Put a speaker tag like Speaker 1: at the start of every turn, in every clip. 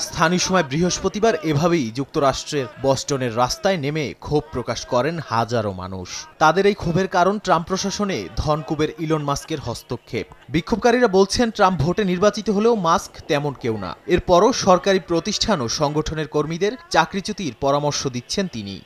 Speaker 1: স্থানীয় সময় বৃহস্পতিবার এভাবেই যুক্তরাষ্ট্রের বস্টনের রাস্তায় নেমে ক্ষোভ প্রকাশ করেন হাজারো মানুষ। তাদের এই ক্ষোভের কারণ ট্রাম্প প্রশাসনে ধনকুবের ইলন মাস্কের হস্তক্ষেপ। বিক্ষোভকারীরা বলছেন ট্রাম্প ভোটে নির্বাচিত হলেও মাস্ক তেমন কেউ না। এরপরও সরকারি প্রতিষ্ঠান ও সংগঠনের কর্মীদের চাকরিচ্যুতির পরামর্শ দিচ্ছেন তিনি।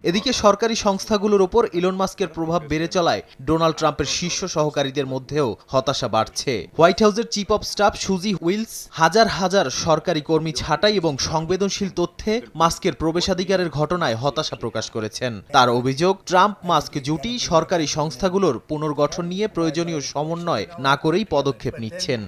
Speaker 1: এদিকে সরকারি সংস্থাগুলোর ওপর ইলন মাস্কের প্রভাব বেড়ে চলায় ডোনাল্ড ট্রাম্পের শীর্ষ সহকারীদের মধ্যেও হতাশা বাড়ছে। হোয়াইট হাউসের চিফ অব স্টাফ সুজি উইলস হাজার হাজার সরকারি কর্মী ছাঁটাই এবং সংবেদনশীল তথ্যে মাস্কের প্রবেশাধিকারের ঘটনায় হতাশা প্রকাশ করেছেন। তার অভিযোগ, ট্রাম্প মাস্ক জুটি সরকারি সংস্থাগুলোর পুনর্গঠন নিয়ে প্রয়োজনীয় সমন্বয় না করেই পদক্ষেপ নিচ্ছেন।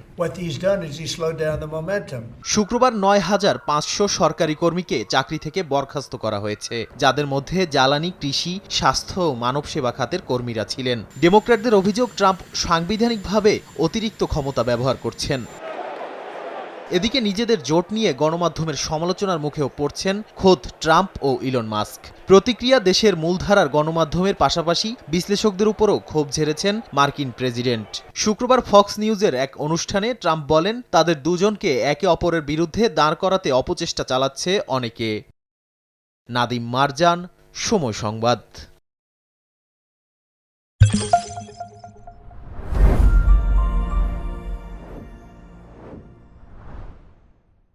Speaker 1: শুক্রবার ৯,৫০০ সরকারি কর্মীকে চাকরি থেকে বরখাস্ত করা হয়েছে, যাদের মধ্যে জ্বালানি, কৃষি, স্বাস্থ্য ও মানব সেবা খাতের কর্মীরা ছিলেন। ডেমোক্র্যাটদের অভিযোগ, ট্রাম্প সাংবিধানিকভাবে অতিরিক্ত ক্ষমতা ব্যবহার করছেন। এদিকে নিজেদের জোট নিয়ে গণমাধ্যমের সমালোচনার মুখেও পড়ছেন খোদ ট্রাম্প ও ইলন মাস্ক। প্রতিক্রিয়া দেশের মূলধারার গণমাধ্যমের পাশাপাশি বিশ্লেষকদের উপরও ক্ষোভ ঝেড়েছেন মার্কিন প্রেসিডেন্ট। শুক্রবার ফক্স নিউজের এক অনুষ্ঠানে ট্রাম্প বলেন, তাদের দুজনকে একে অপরের বিরুদ্ধে দাঁড় করাতে অপচেষ্টা চালাচ্ছে অনেকে। নাদিম মারজান, সময় সংবাদ।